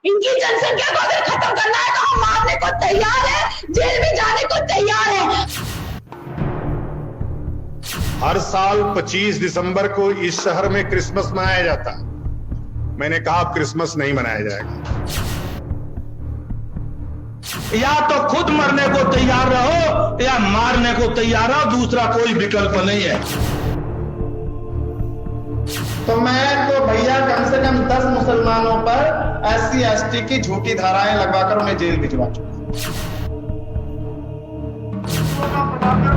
इनकी जनसंख्या को अगर खत्म करना है तो हम मारने को तैयार है, जेल में जाने को तैयार है। हर साल 25 दिसंबर को इस शहर में क्रिसमस मनाया जाता है। मैंने कहा अब क्रिसमस नहीं मनाया जाएगा। या तो खुद मरने को तैयार रहो या मारने को तैयार रहो, दूसरा कोई विकल्प नहीं है। तो मैं तो भैया कम से कम 10 मुसलमानों पर SC/ST की झूठी धाराएं लगवाकर उन्हें जेल भिजवा चुका।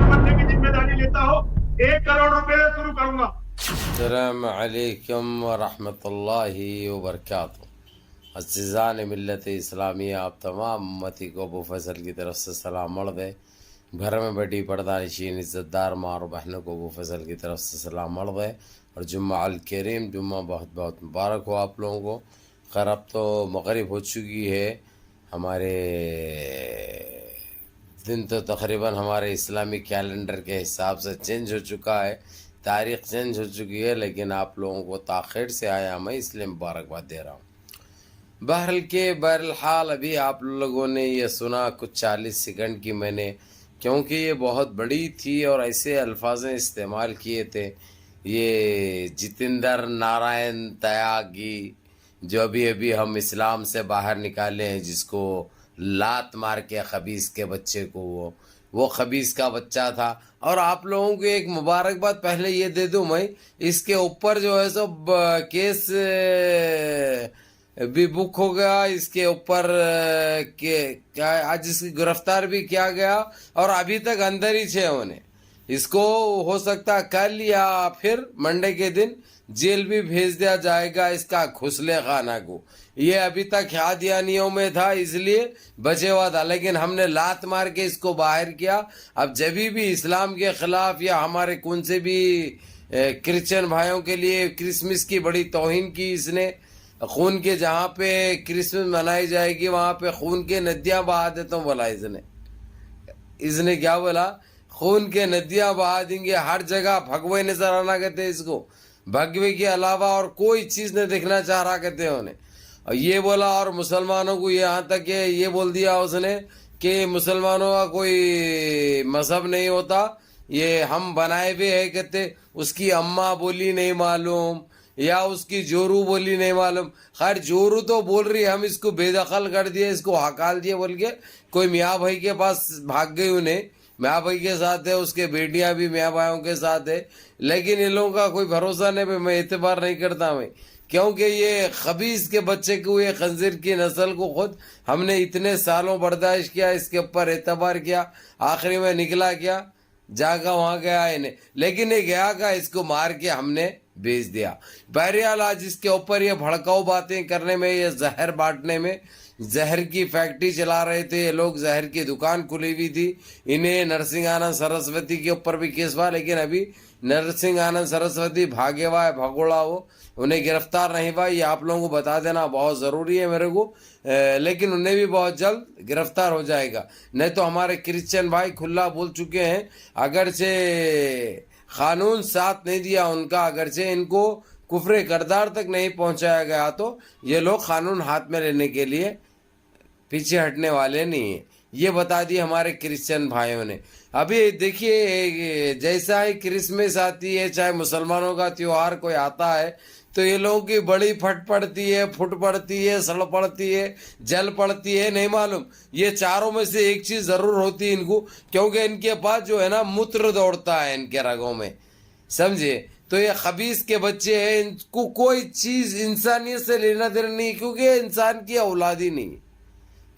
बनने की जिम्मेदारी लेता हो, 1 करोड़ रुपए शुरू करूंगा। अस्सलाम वालेकुम व रहमतुल्लाहि व बरकातहू। अज़ीज़ान मिल्लत इस्लामी, आप तमाम उम्मती को अबू फैसल की तरफ से सलाम मर्द है। घर में बैठी पर्दानशीन इज़्ज़तदार माँ और बहनों को अबू फैसल की तरफ से सलाम मर्द है। और जुम्मा अल करीम, जुम्मा बहुत बहुत मुबारक हो आप लोगों को। खैर अब तो मग़रिब हो चुकी है, हमारे दिन तो तकरीबन हमारे इस्लामी कैलेंडर के हिसाब से चेंज हो चुका है, तारीख़ चेंज हो चुकी है, लेकिन आप लोगों को ताख़ीर से आया मैं इसलिए मुबारकबाद दे रहा हूँ। बहरहाल अभी आप लोगों ने ये सुना कुछ 40 सेकंड की मैंने, क्योंकि ये बहुत बड़ी थी और ऐसे अल्फाज इस्तेमाल किए थे। ये जितेंद्र नारायण त्यागी जो अभी अभी हम इस्लाम से बाहर निकाले हैं, जिसको लात मार के खबीस के बच्चे को, वो खबीस का बच्चा था। और आप लोगों को एक मुबारकबाद पहले ये दे दूं मैं, इसके ऊपर जो है सो केस भी बुक हो गया, इसके ऊपर क्या आज इसकी गिरफ्तार भी किया गया और अभी तक अंदर ही छे उन्हें। इसको हो सकता कल या फिर मंडे के दिन जेल भी भेज दिया जाएगा, इसका घुसले खाना को। ये अभी तक यादियानियों में था इसलिए बचे हुआ था, लेकिन हमने लात मार के इसको बाहर किया। अब जब भी इस्लाम के खिलाफ या हमारे कौन से भी क्रिश्चियन भाइयों के लिए क्रिसमस की बड़ी तौहीन की इसने, खून के जहाँ पे क्रिसमस मनाई जाएगी वहाँ पे खून के नदियाँ बहा देता हूँ बोला इसने क्या बोला, खून के नदियाँ बहा देंगे हर जगह। भगवे नजर आना कहते हैं इसको, भगवे के अलावा और कोई चीज़ नहीं दिखना चाह रहा कहते हैं उन्हें। और ये बोला, और मुसलमानों को यहाँ तक ये बोल दिया उसने कि मुसलमानों का कोई मजहब नहीं होता, ये हम बनाए हुए है कहते। उसकी अम्मा बोली नहीं मालूम या उसकी जोरू बोली नहीं मालूम। खैर जोरू तो बोल रही है, हम इसको बेदखल कर दिए, इसको हकाल दिए बोल के कोई मियाँ भाई के पास भाग गई। उन्हें मियाँ भाई के साथ है, उसके बेटियां भी मियाँ भाइयों के साथ है, लेकिन इन लोगों का कोई भरोसा नहीं भाई, मैं एतबार नहीं करता मैं, क्योंकि ये खबीस के बच्चे को, ये खंजीर की नस्ल को खुद हमने इतने सालों बर्दाश्त किया, इसके ऊपर एतबार किया, आखिरी में निकला क्या, जागा वहाँ गया इन्हें, लेकिन ये गया का इसको मार के हमने भेज दिया। बहरहाल आज इसके ऊपर ये भड़काऊ बातें करने में, ये जहर बांटने में, जहर की फैक्ट्री चला रहे थे ये लोग, जहर की दुकान खुली हुई थी। इन्हें नरसिंह आनंद सरस्वती के ऊपर भी केस हुआ, लेकिन अभी नरसिंह आनंद सरस्वती भागे हुआ है, भगोड़ा वो, उन्हें गिरफ्तार नहीं हुआ। ये आप लोगों को बता देना बहुत ज़रूरी है मेरे को, लेकिन उन्हें भी बहुत जल्द गिरफ्तार हो जाएगा। नहीं तो हमारे क्रिश्चियन भाई खुला बोल चुके हैं, अगरचे कानून साथ नहीं दिया उनका, अगरचे इनको कुफ्रे करदार तक नहीं पहुंचाया गया, तो ये लोग कानून हाथ में लेने के लिए पीछे हटने वाले नहीं है। ये बता दिए हमारे क्रिश्चियन भाइयों ने। अभी देखिए जैसा ही क्रिसमस आती है, चाहे मुसलमानों का त्योहार कोई आता है, तो ये लोगों की बड़ी फट पड़ती है, फुट पड़ती है, सड़ पड़ती है, जल पड़ती है, नहीं मालूम। ये चारों में से एक चीज़ ज़रूर होती है इनको, क्योंकि इनके पास जो है ना मूत्र दौड़ता है इनके रगों में, समझे। तो ये खबीस के बच्चे हैं, इनको कोई चीज़ इंसानियत से लेना देना नहीं, क्योंकि ये इंसान की औलाद ही नहीं,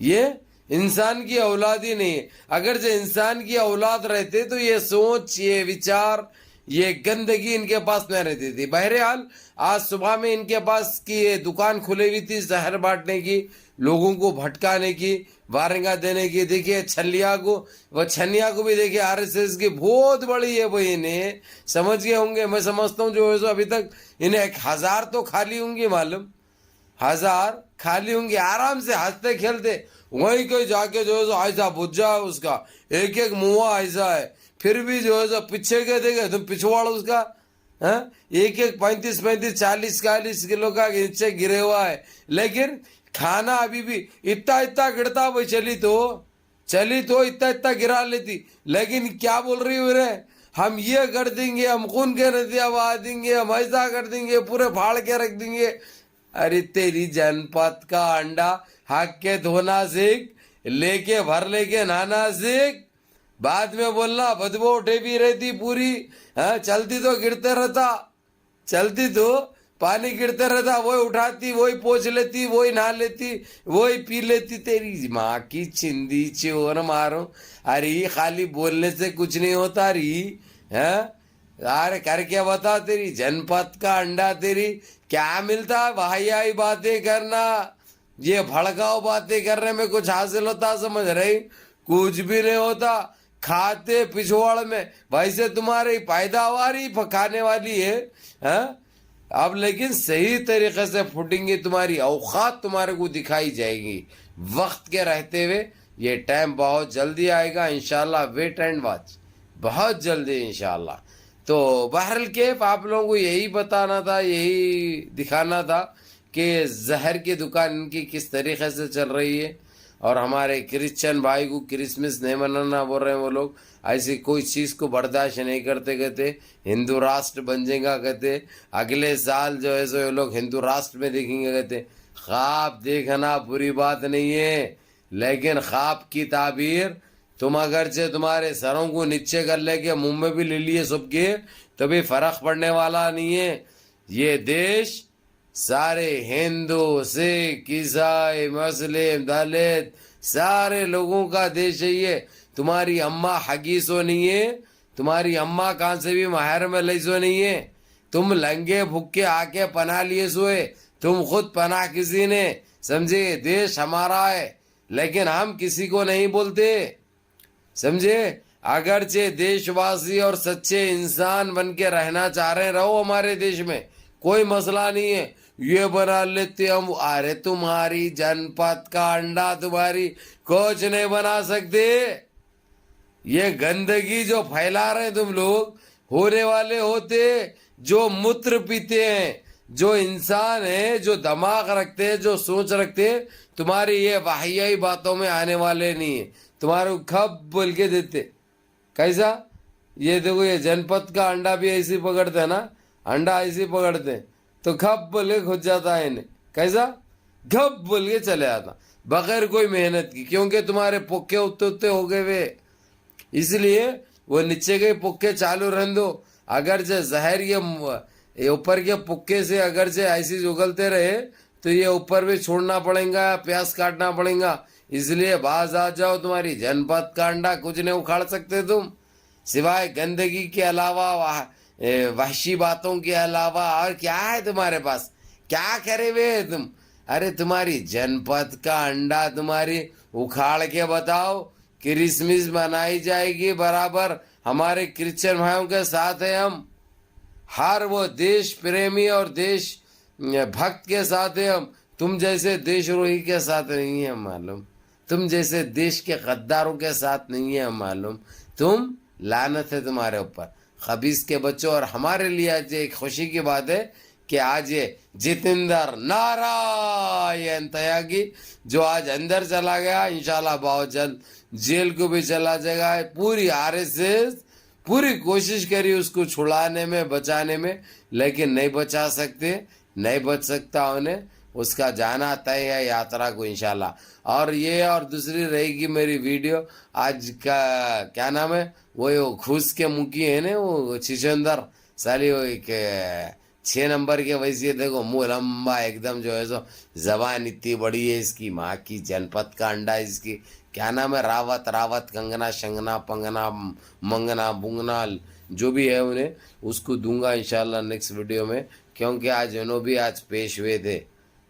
ये इंसान की औलाद ही नहीं है। अगर जो इंसान की औलाद रहते तो ये सोच, ये विचार, ये गंदगी इनके पास न रहती थी। बहरहाल आज सुबह में इनके पास की ये दुकान खुली हुई थी जहर बांटने की, लोगों को भटकाने की, वारंगा देने की। देखिए छलिया को, वह छनिया को भी देखिए RSS की बहुत बड़ी है भाई, इन्हें समझ गए होंगे। मैं समझता हूँ जो है सो अभी तक इन्हें 1000 तो खाली होंगी, मालूम 1000 खाली होंगी, आराम से हंसते खेलते वहीं कोई जाके जो है सो ऐसा बुझा है उसका, एक एक मुँह ऐसा है, फिर भी जो है सो पीछे के देखे तुम पिछवाड़ उसका, एक एक 35-40 किलो का नीचे गिरे हुआ है, लेकिन खाना अभी भी इतना इतना गिरता, वो चली तो इतना इतना गिरा लेती, लेकिन क्या बोल रही हो रे, हम ये कर देंगे, हम खून के नदियां बहा देंगे, हम ऐसा कर देंगे, पूरे फाड़ के रख देंगे। अरे तेरी जनपद का अंडा हक के धोना सीख, लेके भर लेके नहाना सीख, बाद में बोलना बदबू उठे भी रहती पूरी। हाँ, चलती तो गिरते रहता, चलती तो पानी गिरते रहता, वही उठाती, वही पोंछ लेती, वही नहा लेती, वही पी लेती। तेरी माँ की चिंदी चोर मारो। अरे खाली बोलने से कुछ नहीं होता रही है। अरे करके बता, तेरी जनपद का अंडा तेरी क्या मिलता है? वाहियाई बातें करना, ये भड़काऊ बातें करने में कुछ हासिल होता समझ रही? कुछ भी नहीं होता। खाते पिछवाड़ में वैसे तुम्हारी पैदावार ही पकाने वाली है, हाँ? अब लेकिन सही तरीके से फूटेंगी, तुम्हारी औकात तुम्हारे को दिखाई जाएगी वक्त के रहते हुए। ये टाइम बहुत जल्दी आएगा इंशाल्लाह, वेट एंड वॉच, बहुत जल्दी इंशाल्लाह। तो बहरहाल के आप लोगों को यही बताना था, यही दिखाना था कि जहर की दुकान इनकी किस तरीके से चल रही है। और हमारे क्रिश्चियन भाई को क्रिसमस नहीं मनाना बोल रहे हैं वो लोग, ऐसी कोई चीज़ को बर्दाश्त नहीं करते, कहते हिंदू राष्ट्र बन जाएगा, कहते अगले साल जो है सो ये लोग हिंदू राष्ट्र में देखेंगे। कहते ख्वाब देखना बुरी बात नहीं है, लेकिन ख्वाब की ताबीर तुम अगरचे तुम्हारे सरों को नीचे कर लेके मुंह में भी ले लिए सबके, तो भी फर्क पड़ने वाला नहीं है। ये देश सारे हिंदू, सिख, ईसाई, मुस्लिम, दलित सारे लोगों का देश है ये। तुम्हारी अम्मा हगी सो नहीं है, तुम्हारी अम्मा कहाँ से भी महर में लई सो नहीं है। तुम लंगे भुक्के आके पना लिए सोए, तुम खुद पना किसी ने समझे। देश हमारा है, लेकिन हम किसी को नहीं बोलते, समझे। अगरचे देशवासी और सच्चे इंसान बन के रहना चाह रहे हैं, रहो हमारे देश में, कोई मसला नहीं है। ये बना लेते हम, अरे तुम्हारी जनपद का अंडा तुम्हारी कुछ नहीं बना सकते। ये गंदगी जो फैला रहे तुम लोग, होने वाले होते जो मूत्र पीते हैं, जो इंसान है, जो दिमाग रखते हैं, जो सोच रखते हैं, तुम्हारी ये वाहियाई बातों में आने वाले नहीं है। तुम्हारे खप बोल के देते कैसा। ये देखो, ये जनपद का अंडा भी ऐसे पकड़ते है ना, अंडा ऐसे पकड़ते हैं तो खप बोल के खुद जाता है इन्हें, कैसा घप बोल के चले आता बगैर कोई मेहनत की, क्योंकि तुम्हारे पुक्के उत्ते हो गए वे, इसलिए वो नीचे के पुक्के चालू रहने दो। अगर जो जहर ये ऊपर के पुक्के से अगर जो ऐसे उगलते रहे तो ये ऊपर भी छोड़ना पड़ेगा, प्यास काटना पड़ेगा। इसलिए बाज आ जाओ, तुम्हारी जनपद का अंडा कुछ नहीं उखाड़ सकते तुम, सिवाय गंदगी के अलावा, वहशी बातों के अलावा। और क्या है तुम्हारे पास, क्या करे हुए तुम? अरे तुम्हारी जनपद का अंडा तुम्हारी उखाड़ के बताओ। क्रिसमस मनाई जाएगी बराबर, हमारे क्रिश्चियन भाइयों के साथ है हम, हर वो देश प्रेमी और देश भक्त के साथ है हम। तुम जैसे देशद्रोही के साथ नहीं है मालूम, तुम जैसे देश के गद्दारों के साथ नहीं है मालूम। तुम लानत है तुम्हारे ऊपर खबीस के बच्चों। और हमारे लिए आज एक खुशी की बात है कि आज ये जितेंद्र नारायण त्यागी जो आज अंदर चला गया, इंशाल्लाह बहुत जल्द जेल को भी चला जाएगा। पूरी आरएसएस पूरी कोशिश करी उसको छुड़ाने में, बचाने में, लेकिन नहीं बचा सकते, नहीं बच सकता उन्हें। उसका जाना तय है यात्रा को इंशाल्लाह। और ये और दूसरी रहेगी मेरी वीडियो आज का, क्या नाम है वो घूस के मुखी है ना वो छिचंदर साली, वो एक 6 नंबर के वैसे देखो, मुंह लंबा एकदम, जो है सो जबान इतनी बड़ी है इसकी, माँ की जनपद का अंडा इसकी, क्या नाम है, रावत कंगना शंगना पंगना मंगना बुंगना जो भी है उन्हें, उसको दूंगा इंशाल्लाह नेक्स्ट वीडियो में। क्योंकि आज उन्होंने भी आज पेश हुए थे,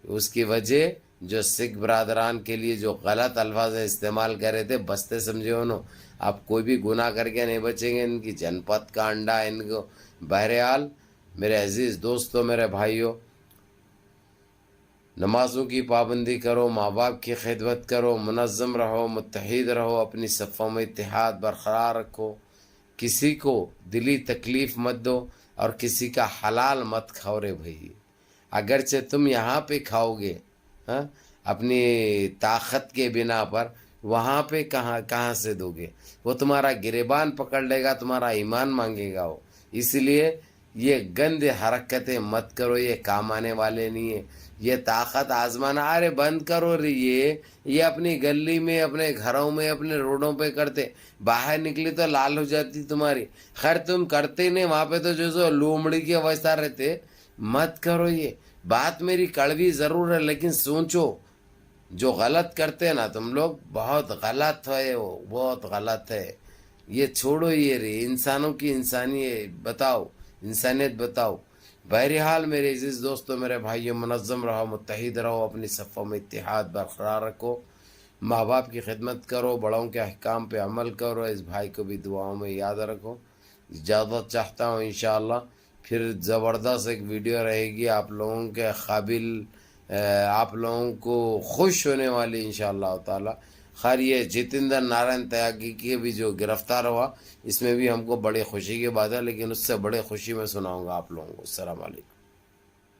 उसकी वजह जो सिख बरादरान के लिए जो गलत अल्फाज इस्तेमाल कर रहे थे, बचते समझे उन्होंने। आप कोई भी गुनाह करके नहीं बचेंगे, इनकी जनपद का अंडा इनको। बहरहाल मेरे अजीज़ दोस्तों, मेरे भाइयों, नमाजों की पाबंदी करो, माँ बाप की खिदमत करो, मुनज़्ज़म रहो, मुत्तहिद रहो, अपनी सफ़ों में इत्तेहाद बरकरार रखो, किसी को दिली तकलीफ़ मत दो और किसी का हलाल मत खाओ रे भाई। अगरचे तुम यहाँ पे खाओगे, हाँ, اپنی طاقت کے بنا پر، وہاں پہ کہاں سے دو گے؟ وہ تمہارا گریبان پکڑ لے گا، تمہارا ایمان مانگے گا وہ. اس لیے یہ گندے حرکتیں مت کرو، یہ کام آنے والے نہیں ہیں. یہ طاقت آزمانا، ارے بند کرو رے. یہ اپنی گلی میں، اپنے گھروں میں، اپنے روڈوں پہ کرتے، باہر نکلی تو لال ہو جاتی تمہاری. خیر تم کرتے نہیں، وہاں پہ تو جو لومڑی کے ویسا رہتے. مت کرو. یہ بات میری کڑوی ضرور ہے، لیکن سوچو جو غلط کرتے ہیں نا تم لوگ، بہت غلط ہے، وہ بہت غلط ہے. یہ چھوڑو. یہ رہی انسانوں کی انسانیت بتاؤ، انسانیت بتاؤ. بہرحال میرے عزیز دوستوں، میرے بھائیوں، منظم رہو، متحد رہو، اپنی صفوں میں اتحاد برقرار رکھو. ماں باپ کی خدمت کرو، بڑوں کے احکام پہ عمل کرو. اس بھائی کو بھی دعاؤں میں یاد رکھو. اجازت چاہتا ہوں انشاءاللہ پھر زبردست ایک ویڈیو رہے گی آپ لوگوں کے قابل، آپ لوگوں کو خوش ہونے والی انشاءاللہ تعالی. خیر یہ جتیندر نارائن تیاگی کی بھی جو گرفتار ہوا، اس میں بھی ہم کو بڑی خوشی کی بات ہے، لیکن اس سے بڑی خوشی میں سناؤں گا آپ لوگوں کو. السلام علیکم.